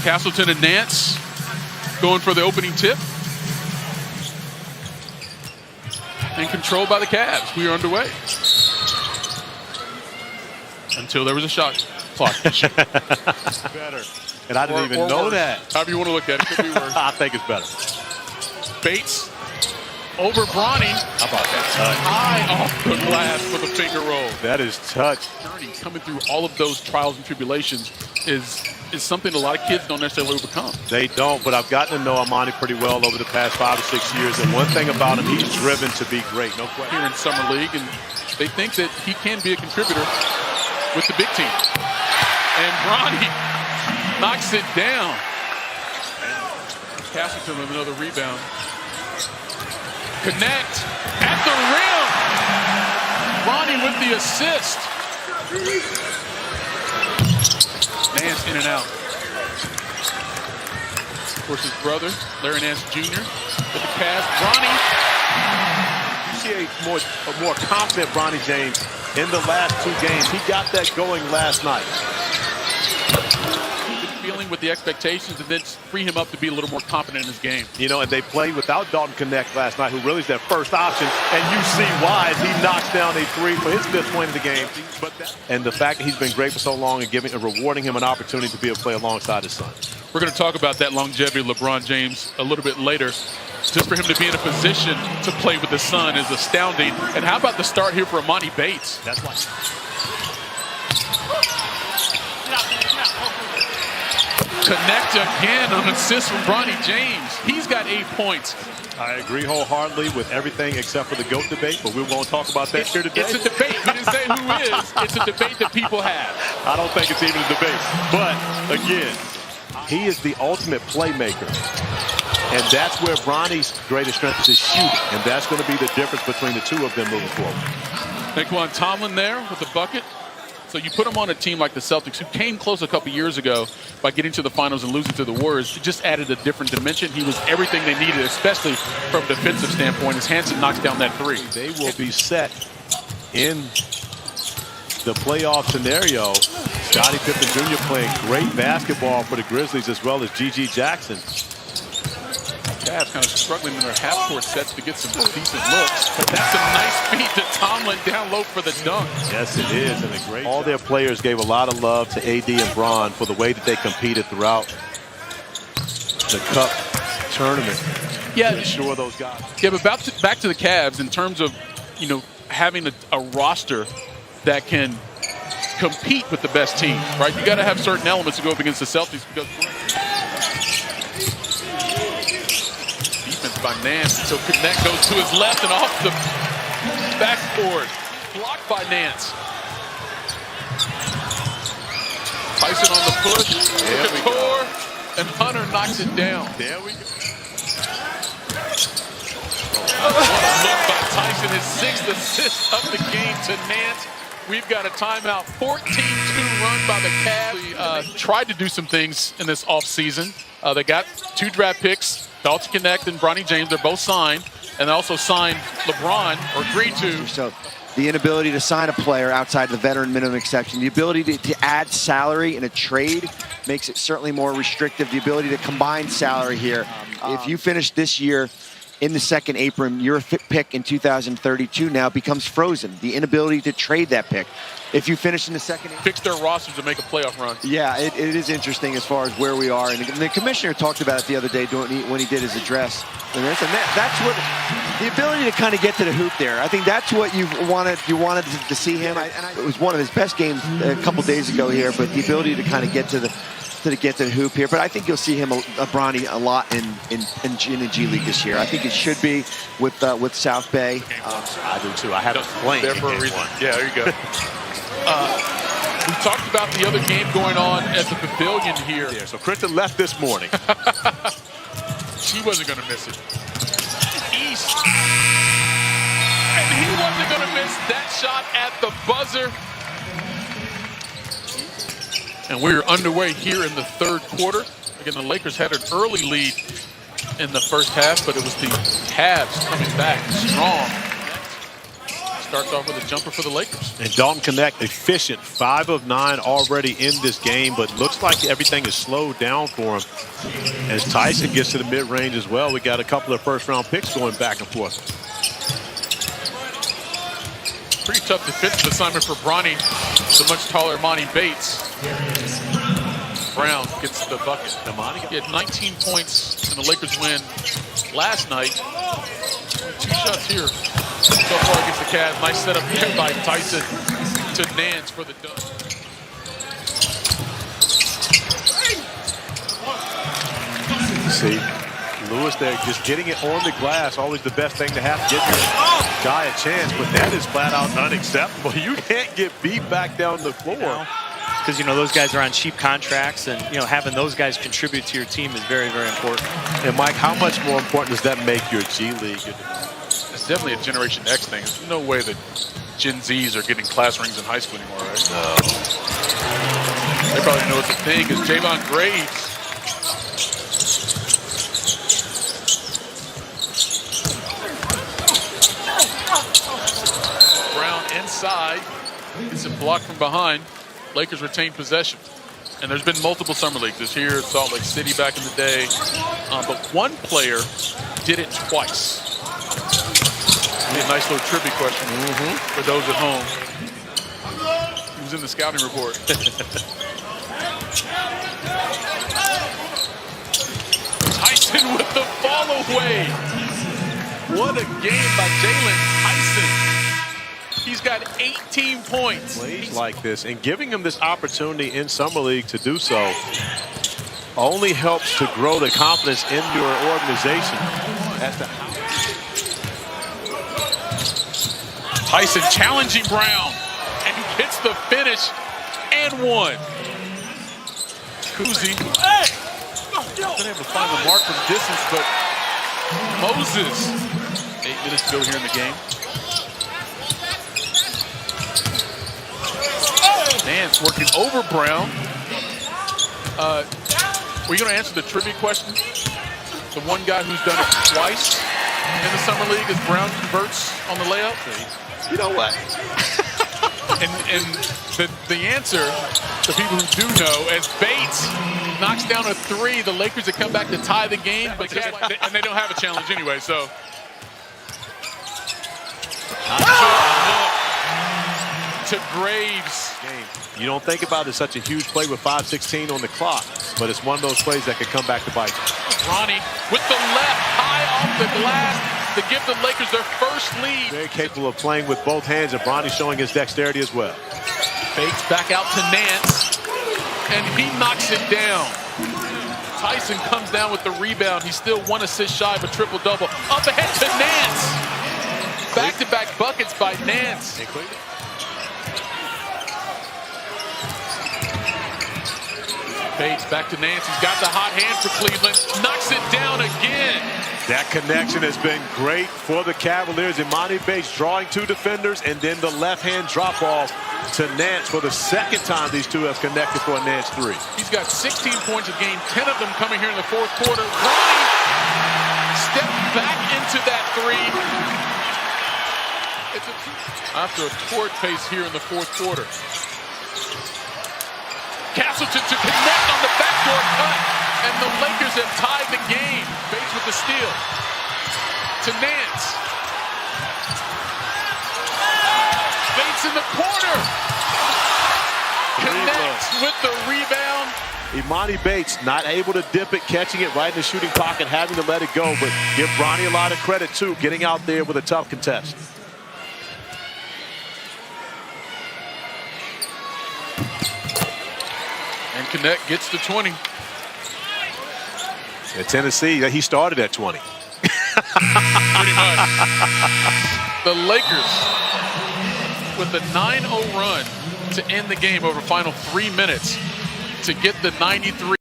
Castleton and Nance going for the opening tip. And controlled by the Cavs. We are underway. Until there was a shot clock. Better. And I didn't even know worse. that. However you want to look at it, could be worse. I think it's better. Bates over Bronny. How about that? High off the glass for the finger roll. That is touch. Journey coming through all of those trials and tribulations is something a lot of kids don't necessarily overcome. They don't, but I've gotten to know Amani pretty well over the past 5 or 6 years. And one thing about him, he's driven to be great. No question. Here in Summer League, and they think that he can be a contributor with the big team. And Bronny knocks it down. Castleton with another rebound. Connect at the rim. Bronny with the assist. Nance in and out. Of course, his brother, Larry Nance Jr. with the pass. Bronny. You see a more confident Bronny James in the last 2 games. He got that going last night. Feeling with the expectations and then free him up to be a little more confident in his game. You know, and they played without Dalton Connect last night, who really is their first option. And you see why as he knocks down a 3 for his 5th win of the game. And the fact that he's been great for so long and rewarding him an opportunity to be able to play alongside his son. We're going to talk about that longevity of LeBron James a little bit later. Just for him to be in a position to play with his son is astounding. And how about the start here for Amani Bates? That's why. Connect again on assist from Bronny James. He's got 8 points. I agree wholeheartedly with everything except for the GOAT debate, but we won't talk about that here today. It's a debate. We didn't say who is. It's a debate that people have. I don't think it's even a debate. But, again, he is the ultimate playmaker. And that's where Bronny's greatest strength is shooting. And that's going to be the difference between the two of them moving forward. Naquan Tomlin there with the bucket. So you put him on a team like the Celtics, who came close a couple years ago by getting to the finals and losing to the Warriors. It just added a different dimension. He was everything they needed, especially from a defensive standpoint, as Hansen knocks down that 3. They will be set in the playoff scenario. Scottie Pippen Jr. playing great basketball for the Grizzlies, as well as G.G. Jackson. Cavs kind of struggling in their half-court sets to get some decent looks. But that's a nice feed to Tomlin down low for the dunk. Yes, it is, and a great All their players gave a lot of love to AD and Bron for the way that they competed throughout the Cup tournament. Yeah, I'm sure those guys. Yeah, but back to the Cavs in terms of, you know, having a roster that can compete with the best team, right? You got to have certain elements to go up against the Celtics because defense by Nance. So Connect goes to his left and off the backboard. Blocked by Nance. Tyson on the push. Couture, and Hunter knocks it down. There we go. What a look by Tyson, his 6th assist of the game to Nance. We've got a timeout. 14-2 run by the Cavs. Tried to do some things in this offseason. They got 2 draft picks, Dalton Connect and Bronny James. They're both signed. And they also signed LeBron, or agreed to. So the inability to sign a player outside the veteran minimum exception, the ability to add salary in a trade makes it certainly more restrictive. The ability to combine salary here. If you finish this year in the second apron, your pick in 2032 now becomes frozen. The inability to trade that pick. If you finish in the second apron, fix their roster to make a playoff run. Yeah, it is interesting as far as where we are. And the commissioner talked about it the other day when he did his address. And that's what the ability to kind of get to the hoop there. I think that's what you wanted to see him. It was one of his best games a couple days ago here, but the ability to kind of get to the hoop here. But I think you'll see him, Bronny, a lot in the G League this year. I think it should be with South Bay. I do too. I haven't played there for a reason. Yeah, there you go. We talked about the other game going on at the Pavilion here. Yeah, so Kristen left this morning. She wasn't going to miss it. East. And he wasn't going to miss that shot at the buzzer. And we're underway here in the 3rd quarter. Again, the Lakers had an early lead in the first half, but it was the Cavs coming back strong. starts off with a jumper for the Lakers. And Dalton Connect efficient, 5 of 9 already in this game, but looks like everything is slowed down for him. As Tyson gets to the mid-range as well, we got a couple of first-round picks going back and forth. Pretty tough defensive assignment for Bronny, the much taller Monty Bates. Brown gets the bucket. He had 19 points in the Lakers win last night. 2 shots here so far against the Cavs. Nice setup there by Tyson to Nance for the dunk. See, Lewis there just getting it on the glass, always the best thing to have to get your guy a chance, but that is flat out unacceptable. You can't get beat back down the floor. Because, you know, those guys are on cheap contracts, and, you know, having those guys contribute to your team is very, very important. And, Mike, how much more important does that make your G League? It's definitely a Generation X thing. There's no way that Gen Zs are getting class rings in high school anymore, right? No. They probably know it's a thing. Is Javon Graves. Brown inside. It's a block from behind. Lakers retain possession. And there's been multiple summer leagues. This here at Salt Lake City back in the day. But one player did it twice. A nice little trivia question for those at home. He was in the scouting report. Tyson with the follow away. What a game by Jalen Tyson. He's got 18 points. Plays like this, and giving him this opportunity in Summer League to do so only helps to grow the confidence in your organization. As to how Tyson challenging Brown, and he gets the finish and one. Kuzi been able to find the mark from distance, but Moses. 8 minutes to go here in the game. Nance working over Brown. Were you going to answer the trivia question? The one guy who's done it twice in the Summer League as Brown converts on the layup? you know what? And the answer, the people who do know, as Bates knocks down a 3, the Lakers have come back to tie the game, but and they don't have a challenge anyway, so. To Graves. You don't think about it as such a huge play with 5:16 on the clock, but it's one of those plays that could come back to bite you. Ronnie with the left high off the glass to give the Lakers their first lead. Very capable of playing with both hands, and Bronny showing his dexterity as well. Fakes back out to Nance, and he knocks it down. Tyson comes down with the rebound. He's still 1 assist shy of a triple-double. Up ahead to Nance. Back-to-back buckets by Nance. Bates back to Nance. He's got the hot hand for Cleveland. Knocks it down again. That connection has been great for the Cavaliers. Imani Bates drawing 2 defenders, and then the left-hand drop-off to Nance for the second time these two have connected for a Nance 3. He's got 16 points a game, 10 of them coming here in the fourth quarter. Ronnie stepped back into that 3. After a torrid pace here in the fourth quarter. Castleton to connect on the backdoor cut, and the Lakers have tied the game. Bates with the steal. To Nance. Bates in the corner. Connects with the rebound. Imani Bates not able to dip it, catching it right in the shooting pocket, having to let it go, but give Bronny a lot of credit too, getting out there with a tough contest. And Connect gets to 20. At Tennessee, he started at 20. Pretty much. The Lakers with a 9-0 run to end the game over final 3 minutes to get the 93.